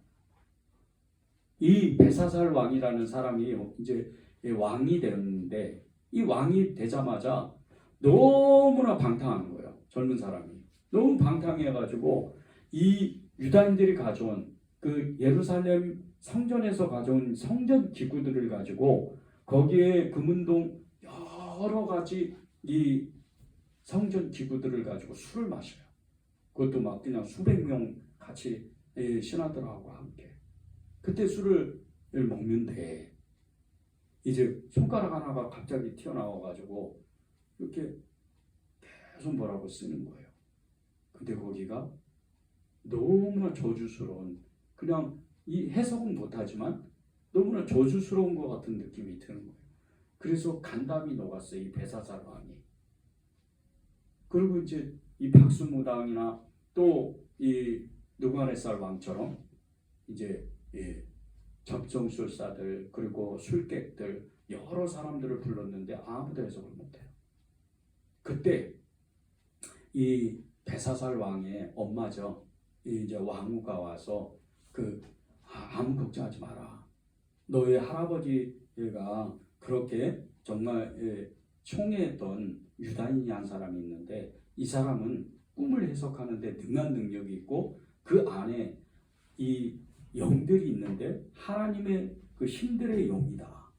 이 벨사살 왕이라는 사람이 이제 왕이 되었는데 이 왕이 되자마자 너무나 방탕한 거예요. 젊은 사람이. 너무 방탕해가지고 이 유다인들이 가져온 그 예루살렘 성전에서 가져온 성전 기구들을 가지고 거기에 금은동 여러 가지 이 성전 기구들을 가지고 술을 마셔요. 그것도 막 그냥 수백 명 같이 신하들하고 함께. 그때 술을 먹는데 이제 손가락 하나가 갑자기 튀어나와가지고 이렇게 계속 뭐라고 쓰는 거예요. 근데 거기가 너무나 저주스러운, 그냥 이 해석은 못하지만 너무나 저주스러운 것 같은 느낌이 드는 거예요. 그래서 간담이 녹았어요. 이 벨사살 왕이. 그리고 이제 이 박수무당이나 또 이 누부갓네살 왕처럼 이제 접종술사들 그리고 술객들 여러 사람들을 불렀는데 아무도 해석을 못해요. 그때 이 벨사살 왕의 엄마죠. 이제 왕후가 와서 아무 걱정하지 마라. 너의 할아버지가 그렇게 정말 총애했던 유다인이 한 사람이 있는데 이 사람은 꿈을 해석하는데 능한 능력이 있고 그 안에 이 영들이 있는데 하나님의 그 신들의 영이다.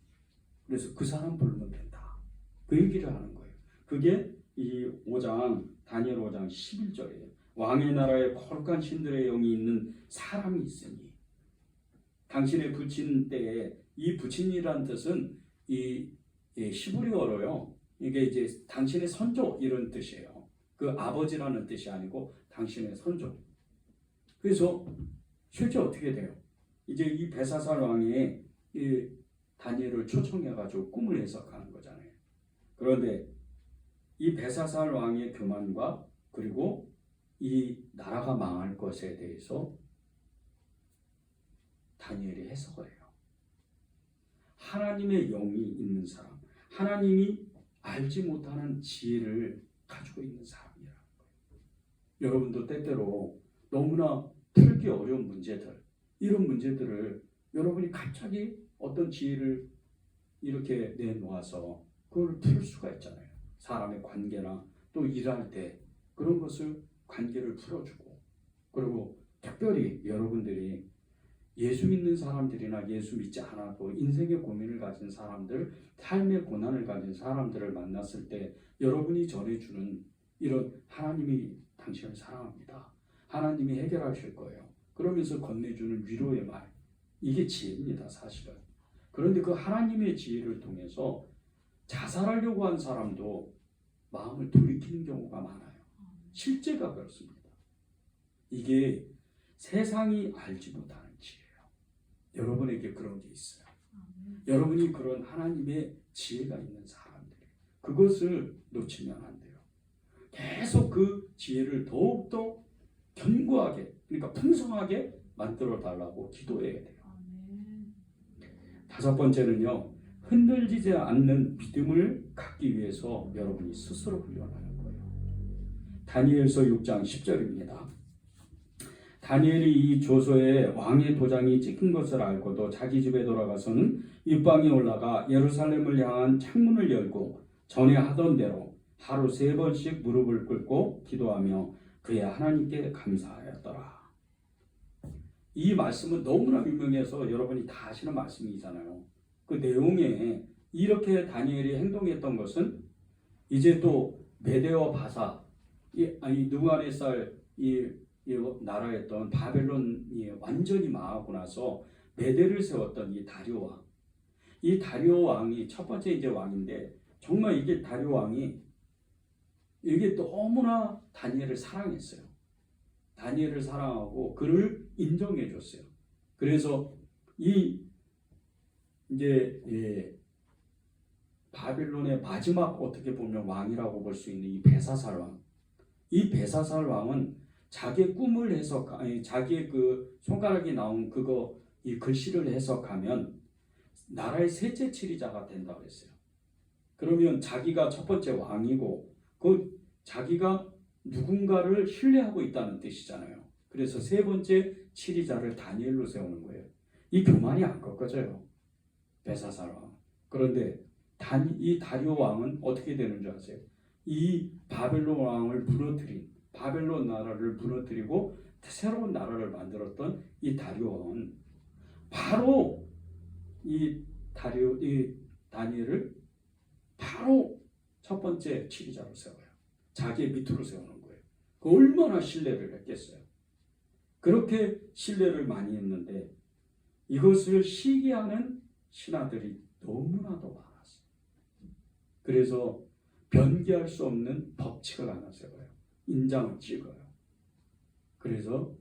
그래서 그 사람 부르면 된다. 그 얘기를 하는 거예요. 그게 이 5장 다니엘 5장 11절이에요. 왕의 나라에 거룩한 신들의 영이 있는 사람이 있으니 당신의 부친 때에 이 부친이란 뜻은 이 시브리어로요. 이게 이제 당신의 선조 이런 뜻이에요. 그 아버지라는 뜻이 아니고 당신의 선조. 그래서 실제 어떻게 돼요? 이제 이 벨사살 왕이 이 다니엘을 초청해가지고 꿈을 해석하는 거잖아요. 그런데 이 벨사살 왕의 교만과 그리고 이 나라가 망할 것에 대해서 다니엘이 해석을 해요. 하나님의 영이 있는 사람, 하나님이 알지 못하는 지혜를 가지고 있는 사람이라는 거예요. 여러분도 때때로 너무나 풀기 어려운 문제들, 이런 문제들을 여러분이 갑자기 어떤 지혜를 이렇게 내놓아서 그걸 풀 수가 있잖아요. 사람의 관계나 또 일할 때 그런 것을 관계를 풀어주고, 그리고 특별히 여러분들이 예수 믿는 사람들이나 예수 믿지 않아도 인생의 고민을 가진 사람들, 삶의 고난을 가진 사람들을 만났을 때 여러분이 전해주는 이런 하나님이 당신을 사랑합니다. 하나님이 해결하실 거예요. 그러면서 건네주는 위로의 말. 이게 지혜입니다, 사실은. 그런데 그 하나님의 지혜를 통해서 자살하려고 한 사람도 마음을 돌이키는 경우가 많아요. 실제가 그렇습니다. 이게 세상이 알지 못하는 지혜예요. 여러분에게 그런 게 있어요. 여러분이 그런 하나님의 지혜가 있는 사람들이에요. 그것을 놓치면 안 돼요. 계속 그 지혜를 더욱더 견고하게, 그러니까 풍성하게 만들어 달라고 기도해야 돼요. 다섯 번째는요, 흔들리지 않는 믿음을 갖기 위해서 여러분이 스스로 훈련하는 거예요. 다니엘서 6장 10절입니다. 다니엘이 이 조서에 왕의 도장이 찍힌 것을 알고도 자기 집에 돌아가서는 윗방에 올라가 예루살렘을 향한 창문을 열고 전에 하던 대로 하루 3번씩 무릎을 꿇고 기도하며 그의 하나님께 감사하였더라. 이 말씀은 너무나 유명해서 여러분이 다 아시는 말씀이잖아요. 그 내용에 이렇게 다니엘이 행동했던 것은 이제 또 메대와 바사, 이 느부갓네살 이 나라였던 바벨론이 완전히 망하고 나서 메대를 세웠던 이 다리오 왕. 이 다리오 왕이 첫 번째 이제 왕인데 정말 이게 다리오 왕이 이게 너무나 다니엘을 사랑했어요. 다니엘을 사랑하고 그를 인정해 줬어요. 그래서 이 이제 바벨론의 마지막 어떻게 보면 왕이라고 볼 수 있는 이 벨사살 왕. 이 벨사살 왕은 자기의 꿈을 자기의 그 손가락이 나온 그거 이 글씨를 해석하면 나라의 셋째 치리자가 된다고 그랬어요. 그러면 자기가 첫 번째 왕이고 그 자기가 누군가를 신뢰하고 있다는 뜻이잖아요. 그래서 세 번째 치리자를 다니엘로 세우는 거예요. 이 교만이 안 꺾어져요. 벨사살 왕. 그런데 이 다리오 왕은 어떻게 되는 줄 아세요? 이 바벨론 왕을 무너뜨린 바벨론 나라를 무너뜨리고 새로운 나라를 만들었던 이 다리오 왕은 바로 이 다니엘을 바로 첫 번째 치리자로 세워요. 자기의 밑으로 세우는 거예요. 그 얼마나 신뢰를 했겠어요. 그렇게 신뢰를 많이 했는데 이것을 시기하는 신하들이 너무나도 많았어요. 그래서 변기할 수 없는 법칙을 하나 세워요. 인장을 찍어요. 그래서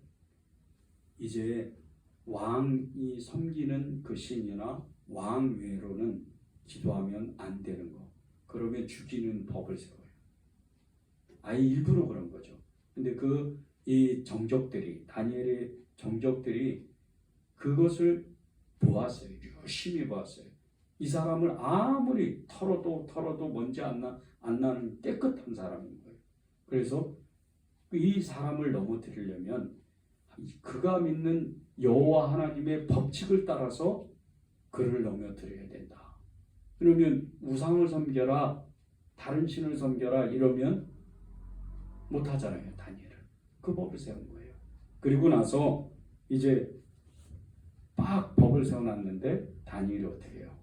이제 왕이 섬기는 그 신이나 왕 외로는 기도하면 안 되는 거. 그러면 죽이는 법을 세워요. 아예 일부러 그런 거죠. 근데 이 정적들이 다니엘의 정적들이 그것을 보았어요. 유심히 보았어요. 이 사람을 아무리 털어도 먼지 안 나는 깨끗한 사람인 거예요. 그래서 이 사람을 넘어뜨리려면 그가 믿는 여호와 하나님의 법칙을 따라서 그를 넘어뜨려야 된다. 그러면 우상을 섬겨라, 다른 신을 섬겨라 이러면 못하잖아요. 다니엘은 그 법을 세운 거예요. 그리고 나서 이제 막 법을 세워놨는데 다니엘이 어떻게 해요?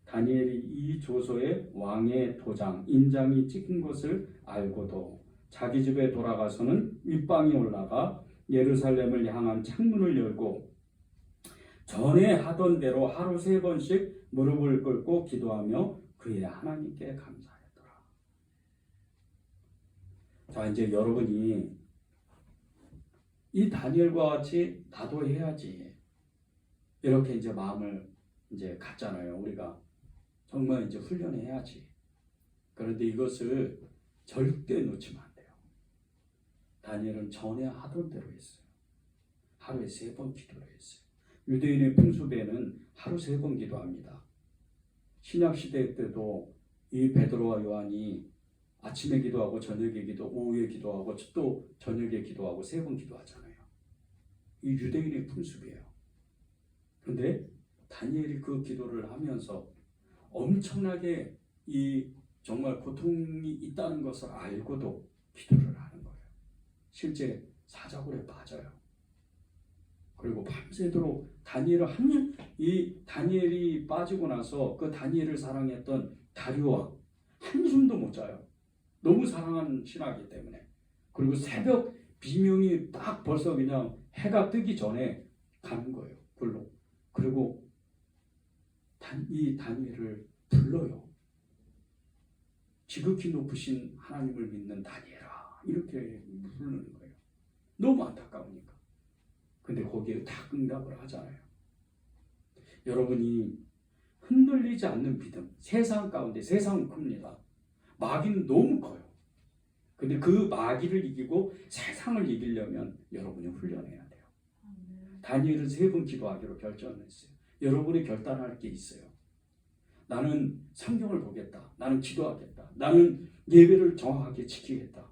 다니엘이 이 조서에 왕의 도장, 인장이 찍힌 것을 알고도 자기 집에 돌아가서는 윗방에 올라가 예루살렘을 향한 창문을 열고 전에 하던 대로 하루 3번씩 무릎을 꿇고 기도하며 그의 하나님께 감사했더라. 자, 이제 여러분이 이 다니엘과 같이 나도 해야지 이렇게 이제 마음을 이제 갖잖아요. 우리가 정말 이제 훈련해야지. 그런데 이것을 절대 놓치면 안 돼요. 다니엘은 전에 하던 대로 했어요. 하루에 3번 기도를 했어요. 유대인의 풍습에는 하루 3번 기도합니다. 신약 시대 때도 이 베드로와 요한이 아침에 기도하고 저녁에 오후에 기도하고 또 저녁에 기도하고 3번 기도하잖아요. 이 유대인의 풍습이에요. 그런데 다니엘이 그 기도를 하면서 엄청나게 이 정말 고통이 있다는 것을 알고도 기도를 하는 거예요. 실제 사자굴에 빠져요. 그리고 밤새도록 이 다니엘이 빠지고 나서 그 다니엘을 사랑했던 다리오와 한숨도 못 자요. 너무 사랑하는 신하이기 때문에. 그리고 새벽 비명이 딱 벌써 그냥 해가 뜨기 전에 가는 거예요. 굴로. 그리고 이 다니엘을 불러요. 지극히 높으신 하나님을 믿는 다니엘아 이렇게 부르는 거예요. 너무 안타까우니까. 근데 거기에 딱 응답을 하잖아요. 여러분이 흔들리지 않는 믿음, 세상 가운데 세상은 큽니다. 마귀는 너무 커요. 근데 그 마귀를 이기고 세상을 이기려면 여러분이 훈련해야 돼요. 다니엘은 3번 기도하기로 결정을 했어요. 여러분이 결단할 게 있어요. 나는 성경을 보겠다. 나는 기도하겠다. 나는 예배를 정확하게 지키겠다.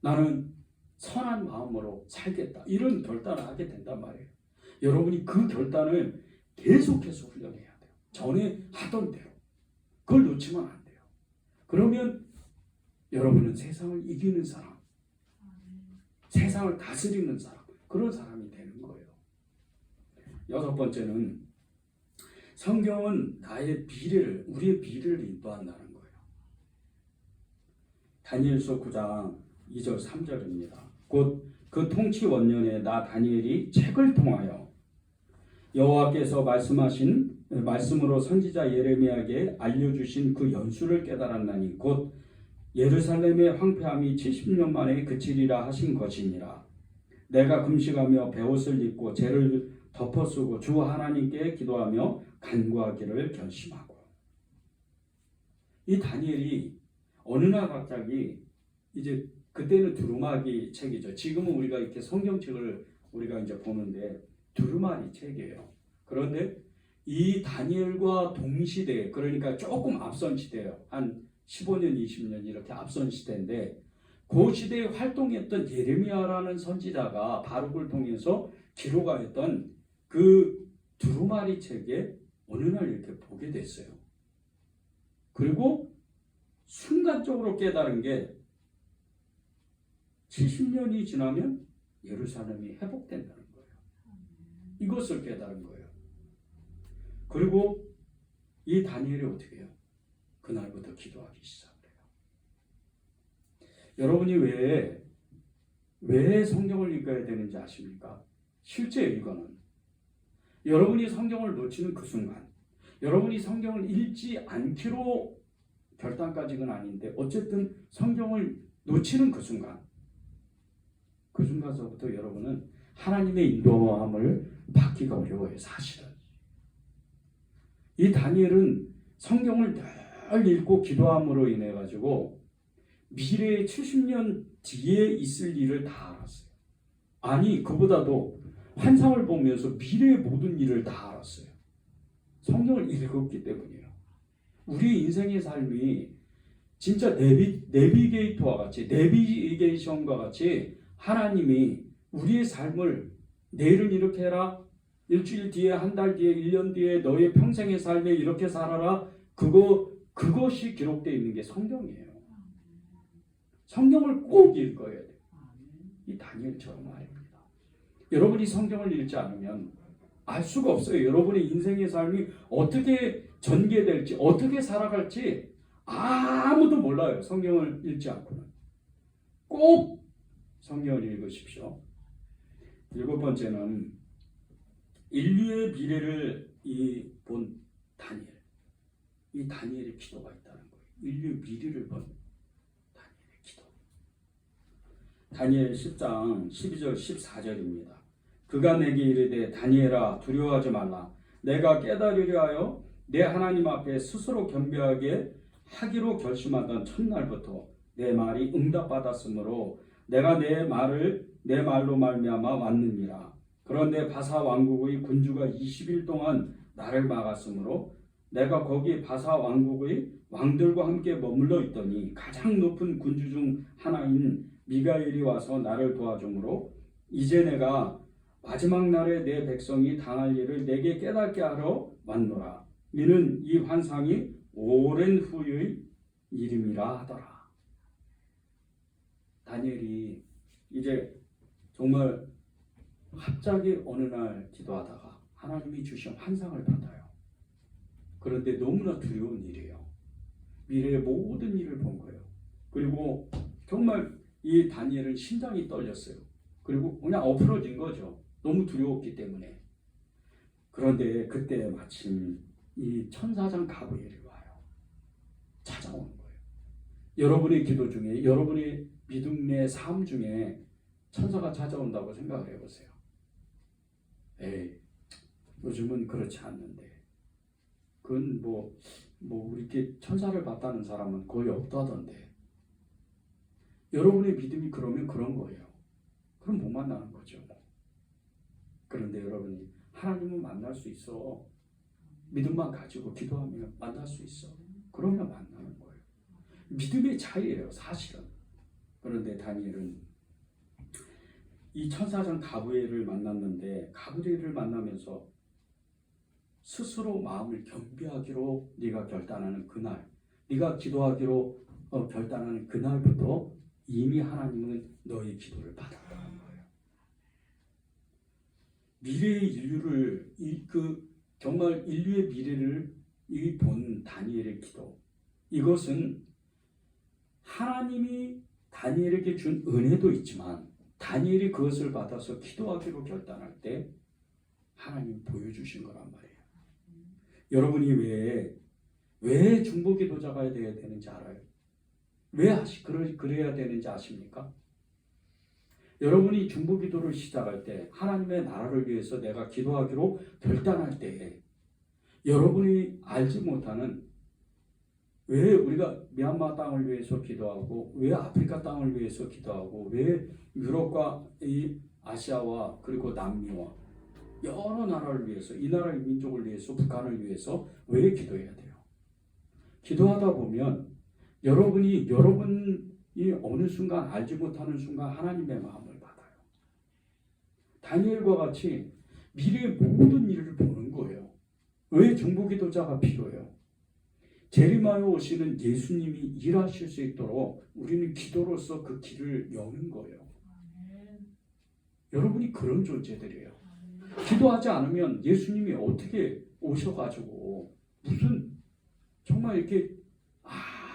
나는 선한 마음으로 살겠다. 이런 결단을 하게 된단 말이에요. 여러분이 그 결단을 계속해서 훈련해야 돼요. 전에 하던 대로. 그걸 놓치면 안 돼요. 그러면 여러분은 세상을 이기는 사람, 세상을 다스리는 사람, 그런 사람이 되는 거예요. 6번째는 성경은 나의 미래를, 우리의 미래를 인도한다는 거예요. 다니엘서 9장 2절 3절입니다. 곧 그 통치 원년에 나 다니엘이 책을 통하여 여호와께서 말씀으로 선지자 예레미야에게 알려주신 그 연수를 깨달았나니 곧 예루살렘의 황폐함이 70년 만에 그치리라 하신 것이니라. 내가 금식하며 베옷을 입고 죄를 덮어쓰고 주 하나님께 기도하며 간구하기를 결심하고. 이 다니엘이 어느 날 갑자기 이제 그때는 두루마기 책이죠. 지금은 우리가 이렇게 성경책을 우리가 이제 보는데 두루마리 책이에요. 그런데 이 다니엘과 동시대, 그러니까 조금 앞선 시대예요. 한 15년, 20년 이렇게 앞선 시대인데 그 시대에 활동했던 예레미야라는 선지자가 바룩을 통해서 기록하였던 그 두루마리 책에 어느 날 이렇게 보게 됐어요. 그리고 순간적으로 깨달은 게 70년이 지나면 예루살렘이 회복된다는 거예요. 이것을 깨달은 거예요. 그리고 이 다니엘이 어떻게 해요? 그날부터 기도하기 시작해요. 여러분이 왜 성경을 읽어야 되는지 아십니까? 실제 이거는 여러분이 성경을 놓치는 그 순간, 여러분이 성경을 읽지 않기로 결단까지는 아닌데 어쨌든 성경을 놓치는 그 순간서부터 여러분은 하나님의 인도함을 받기가 어려워요. 사실은. 이 다니엘은 성경을 늘 읽고 기도함으로 인해 가지고 미래의 70년 뒤에 있을 일을 다 알았어요. 아니 그보다도 환상을 보면서 미래의 모든 일을 다 알았어요. 성경을 읽었기 때문이에요. 우리 인생의 삶이 진짜 내비게이터와 같이, 내비게이션과 같이 하나님이 우리의 삶을 내일은 이렇게 해라, 일주일 뒤에, 한 달 뒤에, 1년 뒤에 너의 평생의 삶에 이렇게 살아라, 그것이 기록되어 있는 게 성경이에요. 성경을 꼭 읽어야 돼요. 이 다니엘처럼 말입니다. 여러분이 성경을 읽지 않으면 알 수가 없어요. 여러분의 인생의 삶이 어떻게 전개될지, 어떻게 살아갈지 아무도 몰라요. 성경을 읽지 않고는. 꼭 성경을 읽으십시오. 7번째는 인류의 미래를 본 다니엘. 이 다니엘의 기도가 있다는 거예요. 인류의 미래를 본 다니엘의 기도. 다니엘 10장 12절 14절입니다. 그가 내게 이르되 다니엘아 두려워하지 말라. 내가 깨달으려 하여 내 하나님 앞에 스스로 겸비하게 하기로 결심하던 첫날부터 내 말이 응답받았으므로 내가 내 말로 말미암아 왔느니라. 그런데 바사 왕국의 군주가 20일 동안 나를 막았으므로 내가 거기 바사 왕국의 왕들과 함께 머물러 있더니 가장 높은 군주 중 하나인 미가엘이 와서 나를 도와주므로 이제 내가 마지막 날에 내 백성이 당할 일을 내게 깨닫게 하러 왔노라. 이는 이 환상이 오랜 후의 일임이라 하더라. 다니엘이 이제 정말 갑자기 어느 날 기도하다가 하나님이 주신 환상을 받아요. 그런데 너무나 두려운 일이에요. 미래의 모든 일을 본 거예요. 그리고 정말 이 다니엘은 심장이 떨렸어요. 그리고 그냥 엎어진 거죠. 너무 두려웠기 때문에. 그런데 그때 마침 이 천사장 가브리엘이 와요. 찾아오는 거예요. 여러분의 기도 중에, 여러분의 믿음의 삶 중에 천사가 찾아온다고 생각을 해보세요. 에이, 요즘은 그렇지 않는데. 그건 이렇게 천사를 봤다는 사람은 거의 없다던데. 여러분의 믿음이 그러면 그런 거예요. 그럼 못 만나는 거죠. 그런데 여러분이 하나님은 만날 수 있어. 믿음만 가지고 기도하면 만날 수 있어. 그러면 만나는 거예요. 믿음의 차이예요, 사실은. 그런데 다니엘은 이 천사장 가브리엘을 만났는데 가브리엘을 만나면서 스스로 마음을 겸비하기로 네가 결단하는 그날, 네가 기도하기로 결단하는 그날부터 이미 하나님은 너의 기도를 받았다는 거예요. 미래의 인류를 정말 인류의 미래를 본 다니엘의 기도, 이것은 하나님이 다니엘에게 준 은혜도 있지만 다니엘이 그것을 받아서 기도하기로 결단할 때 하나님이 보여주신 거란 말이에요. 여러분이 왜 중보기도자가 되어야 되는지 알아요? 왜 그래야 되는지 아십니까? 여러분이 중보기도를 시작할 때, 하나님의 나라를 위해서 내가 기도하기로 결단할 때, 여러분이 알지 못하는, 왜 우리가 미얀마 땅을 위해서 기도하고, 왜 아프리카 땅을 위해서 기도하고, 왜 유럽과 이 아시아와 그리고 남미와 여러 나라를 위해서, 이 나라의 민족을 위해서, 북한을 위해서 왜 기도해야 돼요? 기도하다 보면 여러분이 어느 순간 알지 못하는 순간 하나님의 마음을 받아요. 다니엘과 같이 미래의 모든 일을 보는 거예요. 왜 중보기도자가 필요해요? 재림하여 오시는 예수님이 일하실 수 있도록 우리는 기도로서 그 길을 여는 거예요. 여러분이 그런 존재들이에요. 기도하지 않으면 예수님이 어떻게 오셔가지고 무슨 정말 이렇게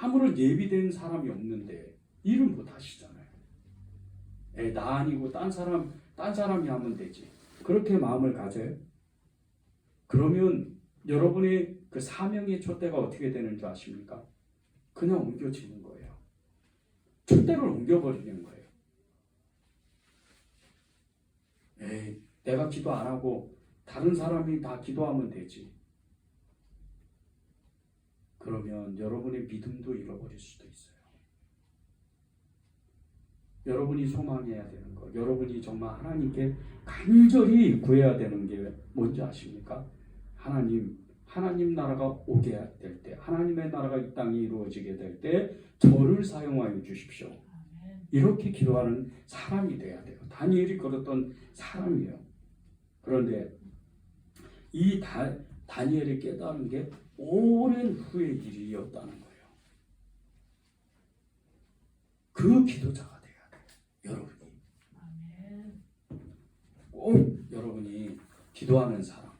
아무런 예비된 사람이 없는데 일을 못 하시잖아요. 나 아니고 딴 사람이 하면 되지. 그렇게 마음을 가져요. 그러면 여러분의 그 사명의 촛대가 어떻게 되는 줄 아십니까? 그냥 옮겨지는 거예요. 촛대를 옮겨버리는 거예요. 내가 기도 안 하고 다른 사람이 다 기도하면 되지. 그러면 여러분의 믿음도 잃어버릴 수도 있어요. 여러분이 소망해야 되는 것, 여러분이 정말 하나님께 간절히 구해야 되는 게 뭔지 아십니까? 하나님 하나님 나라가 오게 될 때, 하나님의 나라가 이 땅에 이루어지게 될 때 저를 사용하여 주십시오. 이렇게 기도하는 사람이 돼야 돼요. 다니엘이 그랬던 사람이에요. 그런데 이 다니엘이 깨달은 게 오랜 후의 일이었다는 거예요. 그 기도자가 돼야 돼요. 여러분이. 꼭 여러분이 기도하는 사람,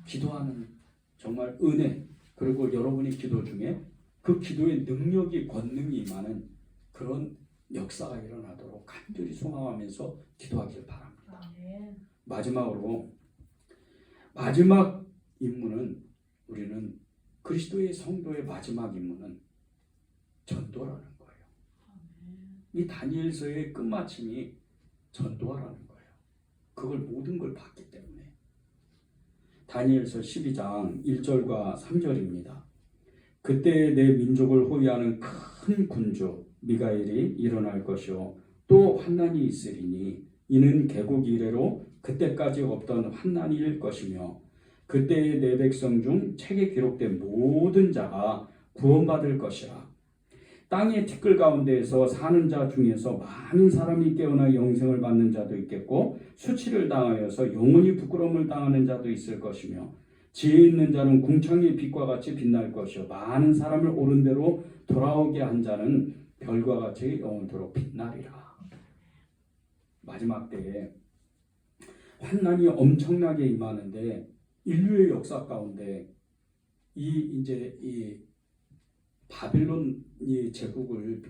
기도하는 정말 은혜, 그리고 여러분이 기도 중에 그 기도의 능력이 권능이 임하는 그런 역사가 일어나도록 간절히 소망하면서 기도하길 바랍니다. 마지막으로 마지막 임무는 우리는 그리스도의 성도의 마지막 임무는 전도라는 거예요. 이 다니엘서의 끝마침이 전도하라는 거예요. 그걸 모든 걸 봤기 때문에. 다니엘서 12장 1절과 3절입니다. 그때 내 민족을 호위하는 큰 군주 미가엘이 일어날 것이요 또 환난이 있으리니 이는 개국 이래로 그때까지 없던 환난일 것이며 그때의 내 백성 중 책에 기록된 모든 자가 구원받을 것이라. 땅의 티끌 가운데에서 사는 자 중에서 많은 사람이 깨어나 영생을 받는 자도 있겠고 수치를 당하여서 영원히 부끄러움을 당하는 자도 있을 것이며 지혜 있는 자는 궁창의 빛과 같이 빛날 것이요 많은 사람을 옳은 대로 돌아오게 한 자는 별과 같이 영원토록 빛나리라. 마지막 때에 환난이 엄청나게 임하는데 인류의 역사 가운데 이 바빌론 제국을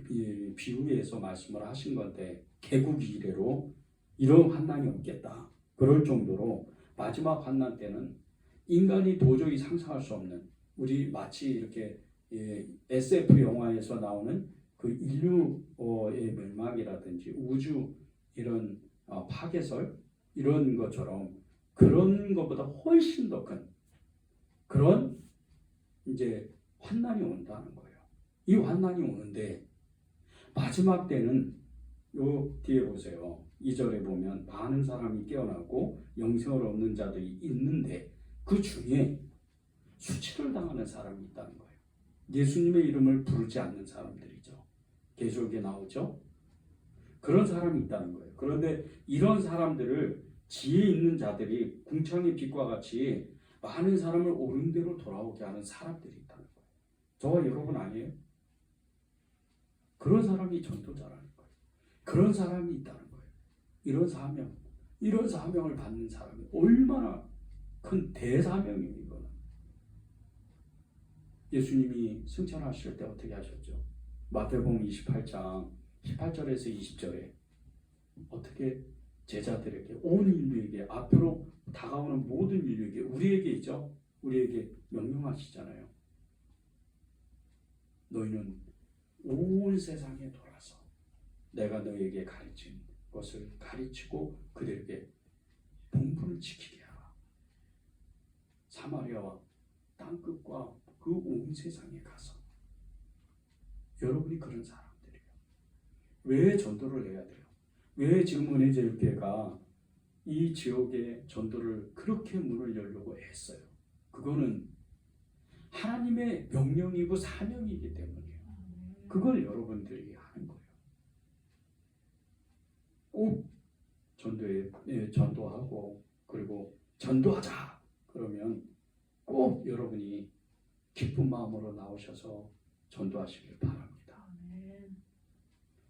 비유해서 말씀을 하신 건데 개국 이래로 이런 환난이 없겠다. 그럴 정도로 마지막 환난 때는 인간이 도저히 상상할 수 없는 우리 마치 이렇게 SF 영화에서 나오는 그 인류의 멸망이라든지 우주 이런 파괴설 이런 것처럼 그런 것보다 훨씬 더 큰 그런 이제 환난이 온다는 거예요. 이 환난이 오는데 마지막 때는 요 뒤에 보세요. 2절에 보면 많은 사람이 깨어나고 영생을 얻는 자들이 있는데 그 중에 수치를 당하는 사람이 있다는 거예요. 예수님의 이름을 부르지 않는 사람들이죠. 계시록에 나오죠. 그런 사람이 있다는 거예요. 그런데 이런 사람들을 지혜 있는 자들이 궁창의 빛과 같이 많은 사람을 옳은 대로 돌아오게 하는 사람들이 있다는 거예요. 저와 여러분 아니에요? 그런 사람이 전도자라는 거예요. 그런 사람이 있다는 거예요. 이런 사명을 받는 사람이 얼마나 큰 대사명입니다. 이거는. 예수님이 승천하실 때 어떻게 하셨죠? 마태복음 28장 18절에서 20절에 어떻게 제자들에게 온 인류에게 앞으로 다가오는 모든 인류에게 우리에게 있죠. 우리에게 명령하시잖아요. 너희는 온 세상에 돌아서 내가 너희에게 가르친 것을 가르치고 그들에게 본분을 지키게 하라. 사마리아와 땅끝과 그 온 세상에 가서 여러분이 그런 사람들이에요. 왜 전도를 해야 돼요? 왜 지금 은혜제일교회가 이 지역에 전도를 그렇게 문을 열려고 했어요? 그거는 하나님의 명령이고 사명이기 때문이에요. 그걸 여러분들이 하는 거예요. 꼭 전도하고 그리고 전도하자 그러면 꼭 여러분이 기쁜 마음으로 나오셔서 전도하시길 바랍니다.